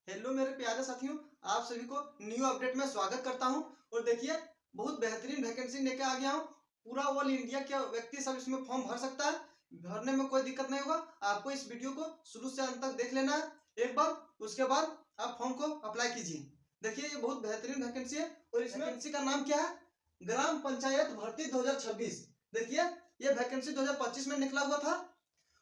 Hello मेरे प्यारे साथियों, आप सभी को न्यू अपडेट में स्वागत करता हूं। और देखिए, बहुत बेहतरीन वैकेंसी लेके आ गया हूं। पूरा ऑल इंडिया के व्यक्ति सब इसमें फॉर्म भर सकता है। भरने में कोई दिक्कत नहीं होगा। आपको इस वीडियो को शुरू से अंत तक देख लेना है एक बार, उसके बाद आप फॉर्म को अप्लाई कीजिए। देखिए, ये बहुत बेहतरीन वैकेंसी है और इस वैकेंसी का नाम क्या है? ग्राम पंचायत भर्ती 2026। देखिए, ये वैकेंसी 2025 में निकला हुआ था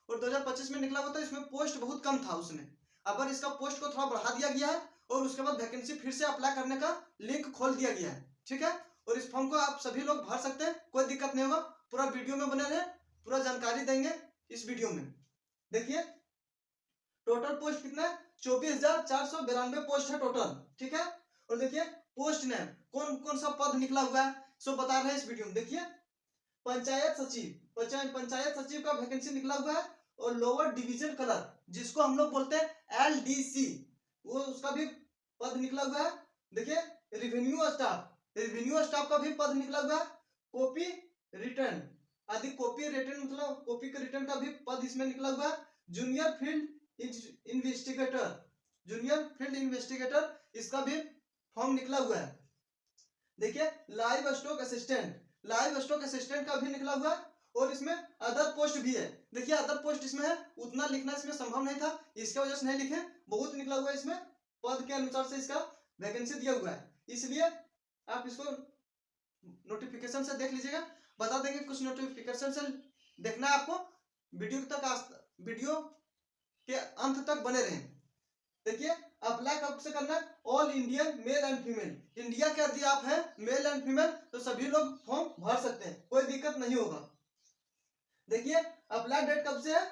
और 2025 में निकला हुआ था। इसमें पोस्ट बहुत कम था उसमें। अगर इसका पोस्ट को थोड़ा बढ़ा दिया गया है और उसके बाद वैकेंसी फिर से अप्लाई करने का लिंक खोल दिया गया है। ठीक है, और इस फॉर्म को आप सभी लोग भर सकते हैं, कोई दिक्कत नहीं होगा। पूरा वीडियो में बने रहे, पूरा जानकारी देंगे इस वीडियो में। देखिए, टोटल पोस्ट कितना है? 24,492 पोस्ट है टोटल। ठीक है, और देखिए पोस्ट नेम कौन कौन सा पद निकला हुआ है सो बता रहे हैं इस वीडियो में। देखिए, पंचायत सचिव, पंचायत सचिव का वैकेंसी निकला हुआ है और लोअर डिवीजन क्लर्क, जिसको हम लोग बोलते हैं LDC, वो उसका भी पद निकला हुआ है। देखिए, रेवेन्यू स्टाफ का भी पद निकला हुआ है। कॉपी रिटर्न आदि, कॉपी रिटर्न मतलब कॉपी के रिटर्न का भी पद इसमें निकला हुआ है। जूनियर फील्ड इन्वेस्टिगेटर, इसका भी फॉर्म निकला हुआ है। देखिए, लाइव स्टॉक असिस्टेंट का भी निकला हुआ है और इसमें अदर पोस्ट भी है। देखिए, अदर पोस्ट इसमें है, उतना लिखना इसमें संभव नहीं था, इसके वजह से नहीं लिखे। बहुत निकला हुआ है इसमें, पद के अनुसार से इसका वैकेंसी दिया हुआ है, इसलिए आप इसको नोटिफिकेशन से देख लीजिएगा। बता देंगे कुछ नोटिफिकेशन से देखना है आपको। वीडियो के अंत तक बने रहें। देखिए, अप्लाई कब से करना है? All Indian male and female, India के यदि आप हैं मेल एंड फीमेल तो सभी लोग फॉर्म भर सकते हैं, कोई दिक्कत नहीं होगा। देखिए, अप्लाई डेट कब से है?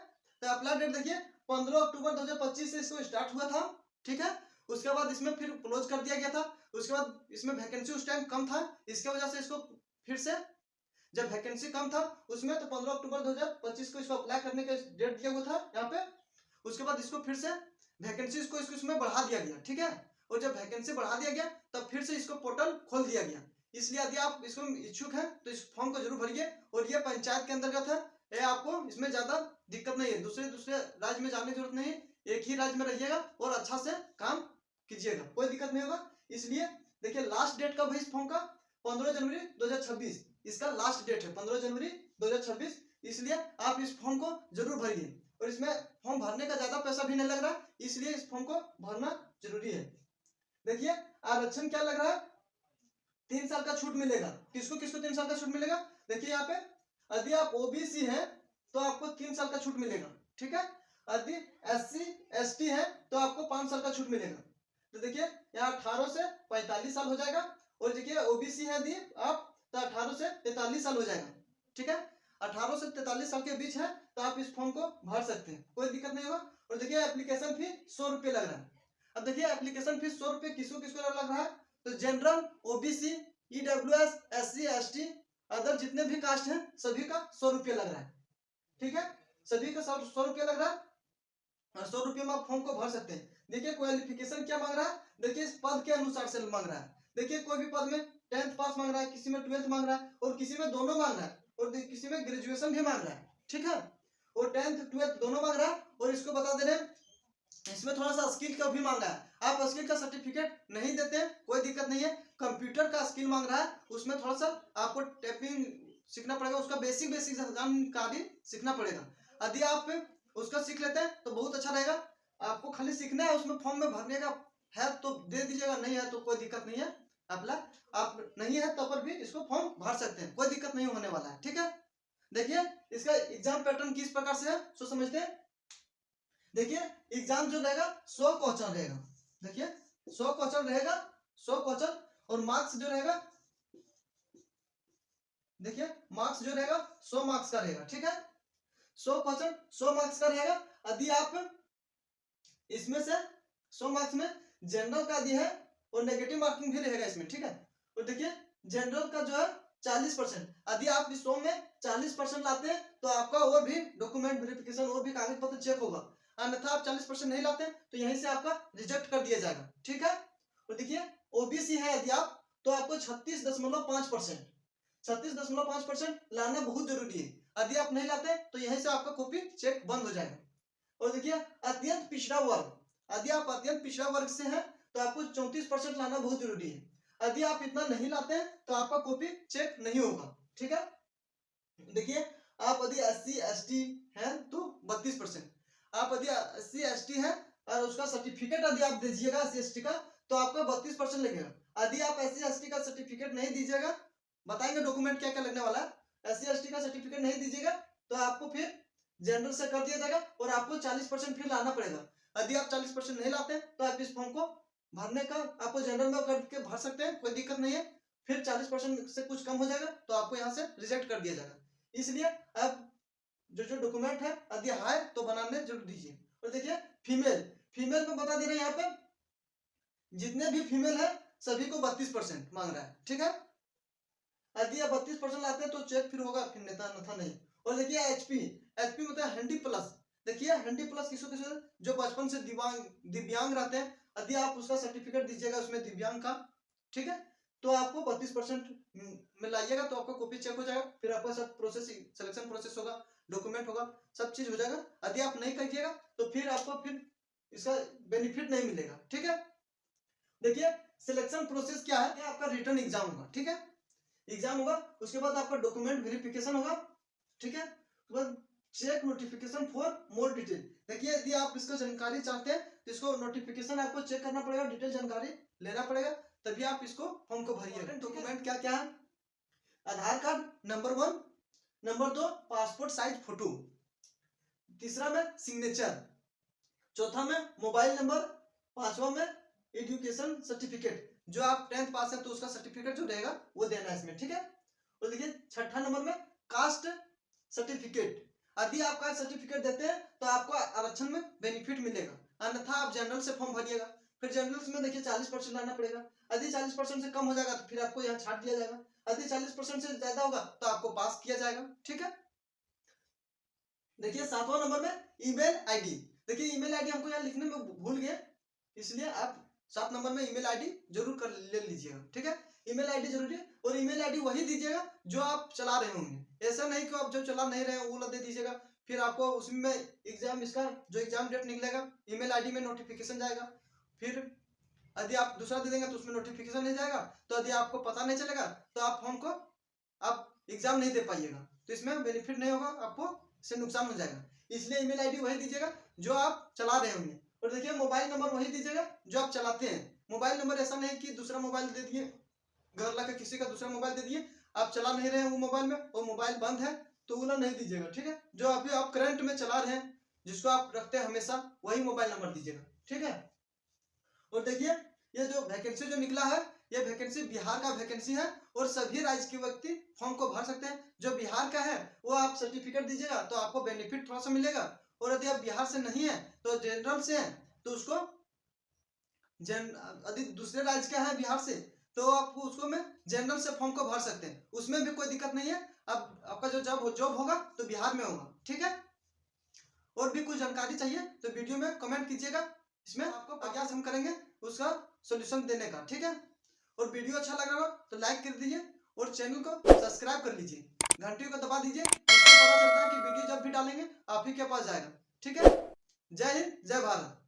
तो अप्लाई डेट देखिए 15 अक्टूबर 2025 से इसको स्टार्ट हुआ था। ठीक है, उसके बाद इसमें फिर क्लोज कर दिया गया था। उसके बाद इसमें वैकेंसी उस टाइम कम था, इसके वजह से इसको फिर से, जब वैकेंसी कम था उसमें, तो 15 अक्टूबर 2025 को इसको अप्लाई करने का डेट दिया हुआ था यहाँ पे। उसके बाद इसको फिर से वैकेंसी इसको इसमें बढ़ा दिया गया। ठीक है, और जब वैकेंसी बढ़ा दिया गया तब फिर से इसको पोर्टल खोल दिया गया। इसलिए यदि आप इसको इच्छुक हैं तो इस फॉर्म को जरूर भरिए। और ये पंचायत के अंतर्गत है, ये आपको इसमें ज्यादा दिक्कत नहीं है, दूसरे राज्य में जाने की जरूरत नहीं है। एक ही राज्य में रहिएगा और अच्छा से काम कीजिएगा, कोई दिक्कत नहीं होगा। इसलिए देखिए, लास्ट डेट कब है इस फॉर्म का? 15 जनवरी 2026 इसका लास्ट डेट है, 15 जनवरी 2026। इसलिए आप इस फॉर्म को जरूर भरिए और इसमें फॉर्म भरने का ज्यादा पैसा भी नहीं लग रहा, इसलिए इस फॉर्म को भरना जरूरी है। देखिए, आरक्षण क्या लग रहा है? 3 साल का छूट मिलेगा। किसको किसको 3 साल का छूट मिलेगा? देखिए, यहाँ पे यदि आप OBC हैं तो आपको 3 साल का छूट मिलेगा। ठीक है, यदि SC ST है तो आपको 5 साल का छूट मिलेगा। तो देखिए, यहाँ 18 से 45 साल हो जाएगा। और देखिए, OBC है यदि आप तो 18 से 43 साल हो जाएगा। ठीक है, 18 से 43 साल के बीच है तो आप इस फॉर्म को भर सकते हैं, कोई दिक्कत नहीं होगा। और देखिए, एप्लीकेशन फी 100 रुपये लग रहा है। अब देखिए, एप्लीकेशन फीस 100 रुपये किसको किसको लग रहा है? तो general, OBC, EWS, SC ST, other जितने भी कास्ट हैं सभी का 100 रुपये लग रहा है। ठीक है, सभी का 100 रुपये लग रहा है और 100 रुपये में आप फॉर्म को भर सकते हैं। देखिए, क्वालिफिकेशन क्या मांग रहा है? देखिए, इस पद के अनुसार से मांग रहा है। देखिए, कोई भी पद में 10th पास मांग रहा है, किसी में 12th मांग रहा है और किसी में दोनों मांग रहा है और किसी में ग्रेजुएशन भी मांग रहा है। ठीक है, और 10th 12th दोनों मांग रहा है। और इसको बता दे रहे हैं, इसमें थोड़ा सा स्किल का भी मांग रहा है। आप स्किल का सर्टिफिकेट नहीं देते हैं, कोई दिक्कत नहीं है। कंप्यूटर का स्किल मांग रहा है, उसमें थोड़ा सा आपको टाइपिंग सीखना पड़ेगा, उसका बेसिक जानकारी सीखना पड़ेगा। यदि आप उसका सीख लेते हैं तो बहुत अच्छा रहेगा। आपको खाली सीखना है, उसमें फॉर्म में भरने का है तो दे दीजिएगा, नहीं है तो कोई दिक्कत नहीं है। आप नहीं है तो पर भी इसको फॉर्म भर सकते हैं, कोई दिक्कत नहीं होने वाला है। ठीक है, देखिए, इसका एग्जाम पैटर्न किस प्रकार से है सो समझते हैं। देखिए, एग्जाम जो रहेगा 100 क्वेश्चन रहेगा। देखिए, 100 क्वेश्चन रहेगा, 100 क्वेश्चन। और मार्क्स जो रहेगा, देखिए मार्क्स जो रहेगा 100 मार्क्स का रहेगा। ठीक है, 100 क्वेश्चन 100 मार्क्स का रहेगा। यदि आप इसमें से 100 मार्क्स में जनरल का दिया है और नेगेटिव मार्किंग भी रहेगा इसमें। ठीक है, और देखिए, जनरल का जो है 40%, यदि आप इस 100 में 40% लाते हैं तो आपका और भी डॉक्यूमेंट वेरिफिकेशन और भी कागज पत्र चेक होगा। अन्यथा आप 40% नहीं लाते तो यहीं से आपका रिजेक्ट कर दिया जाएगा। ठीक है, और देखिए, OBC है यदि आप तो आपको 36.5% लाना बहुत जरूरी है। यदि आप नहीं लाते तो यहीं से आपका कॉपी चेक बंद हो जाएगा। और देखिए, अत्यंत पिछड़ा वर्ग, यदि आप अत्यंत पिछड़ा वर्ग से हैं तो आपको 34% लाना बहुत जरूरी है। यदि आप इतना नहीं लाते हैं तो आपका कॉपी चेक नहीं होगा। ठीक है, देखिए आप यदि SC/ST हैं तो 32%, आप यदि SC/ST हैं और उसका सर्टिफिकेट यदि आप दीजिएगा SC/ST का तो आपका 32% लगेगा। यदि आप SC/ST का सर्टिफिकेट नहीं दीजिएगा, बताएंगे डॉक्यूमेंट क्या क्या लगने वाला है, SC/ST का सर्टिफिकेट नहीं दीजिएगा तो आपको फिर जनरल से कर दिया जाएगा और आपको 40% फिर लाना पड़ेगा। यदि आप 40% नहीं लाते तो आप इस फॉर्म को भरने का आपको जनरल में करके भर सकते हैं, कोई दिक्कत नहीं है। फिर 40% से कुछ कम हो जाएगा तो आपको यहाँ से रिजेक्ट कर दिया जाएगा। इसलिए अब जो डॉक्यूमेंट है यदि है तो बनाने जरूर दीजिए। और देखिए फीमेल में बता दे रहे हैं, यहाँ पे जितने भी फीमेल है सभी को 32% मांग रहा है। ठीक है, यदि आप 32% लाते हैं तो चेक फिर होगा, फिर नेता नहीं। और देखिए एचपी मतलब हैंडी प्लस। देखिए हैंडी प्लस किसको जो बचपन से दिव्यांग रहते हैं, यदि आप उसका सर्टिफिकेट दीजिएगा उसमें दिव्यांग का, ठीक है, तो आपको 32% में लाइएगा तो आपका कॉपी चेक हो जाएगा। फिर आपका सब प्रोसेस सिलेक्शन प्रोसेस होगा, डॉक्यूमेंट होगा, सब चीज हो जाएगा। यदि आप नहीं करिएगा तो फिर आपको फिर इसका बेनिफिट नहीं मिलेगा। ठीक है, देखिए सिलेक्शन प्रोसेस क्या है, आपका रिटर्न एग्जाम होगा। ठीक है, एग्जाम होगा, उसके बाद आपका डॉक्यूमेंट वेरिफिकेशन होगा। ठीक है, check notification for more detail. देखिए यदि आप इसको जानकारी चाहते हैं तो इसको नोटिफिकेशन आपको चेक करना पड़ेगा, डिटेल जानकारी लेना पड़ेगा, तभी आप इसको फॉर्म को भरिएगा। डॉक्यूमेंट क्या क्या है, Aadhaar card number 1, number 2 passport size photo, तीसरा में सिग्नेचर, चौथा में मोबाइल नंबर, पांचवा में एजुकेशन सर्टिफिकेट, जो आप 10th पास है तो उसका सर्टिफिकेट जो रहेगा वो देना है इसमें। ठीक है, और देखिए छठा नंबर में कास्ट सर्टिफिकेट। यदि आप कास्ट सर्टिफिकेट देते हैं तो आपको आरक्षण में बेनिफिट मिलेगा, अन्यथा आप जनरल से फॉर्म भरिएगा। फिर जनरल में देखिए 40% लाना पड़ेगा। यदि 40% से कम हो जाएगा तो फिर आपको यहाँ छाट दिया जाएगा। यदि 40% से ज्यादा होगा तो आपको पास किया जाएगा। ठीक है, देखिए 7वां नंबर में ईमेल आईडी। देखिए ईमेल आईडी हमको यहाँ लिखने में भूल गए, इसलिए आप 7 नंबर में ईमेल आईडी जरूर कर ले लीजिएगा। ठीक है, ईमेल आईडी जरूरी है, और ईमेल आईडी वही दीजिएगा जो आप चला रहे होंगे। ऐसा नहीं कि आप जो चला नहीं रहे वो दे दीजिएगा, फिर आपको उसमें एग्जाम, इसका जो एग्जाम डेट निकलेगा ईमेल आईडी में नोटिफिकेशन जाएगा। फिर यदि आप दूसरा दे देंगे तो उसमें नोटिफिकेशन नहीं जाएगा, तो यदि आपको पता नहीं चलेगा तो आप फॉर्म को आप एग्जाम नहीं दे पाइएगा, तो इसमें बेनिफिट नहीं होगा, आपको इससे नुकसान हो जाएगा। इसलिए ईमेल आईडी वही दीजिएगा जो आप चला रहे होंगे। और देखिए मोबाइल नंबर वही दीजिएगा जो आप चलाते हैं। मोबाइल नंबर ऐसा नहीं कि दूसरा मोबाइल दे दिए, घर ला के किसी का दूसरा मोबाइल दे दिए, आप चला नहीं रहे हैं वो मोबाइल में और मोबाइल बंद है तो वो नहीं दीजिएगा। ठीक है, जो अभी आप करंट में चला रहे हैं, जिसको आप रखते हैं हमेशा, वही मोबाइल नंबर दीजिएगा। ठीक है, और देखिए ये जो वैकेंसी जो निकला है, ये वैकेंसी बिहार का वैकेंसी है और सभी राज्य के व्यक्ति फॉर्म को भर सकते हैं। जो बिहार का है वो आप सर्टिफिकेट दीजिएगा तो आपको बेनिफिट थोड़ा सा मिलेगा, और यदि आप बिहार से नहीं है तो जनरल से है तो उसको यदि दूसरे राज्य का है बिहार से तो आपको उसको में जनरल से फॉर्म को भर सकते हैं, उसमें भी कोई दिक्कत नहीं है। अब आपका जो जॉब होगा तो बिहार में होगा। ठीक है, और भी कुछ जानकारी चाहिए तो वीडियो में कमेंट कीजिएगा, इसमें आपको प्रयास हम करेंगे उसका सॉल्यूशन देने का। ठीक है, और वीडियो अच्छा लग रहा हो तो लाइक कर दीजिए और चैनल को सब्सक्राइब कर लीजिए, घंटी को दबा दीजिए, इससे पता चलता है कि वीडियो जब भी डालेंगे आप ही के पास जाएगा। ठीक है, जय हिंद, जय भारत।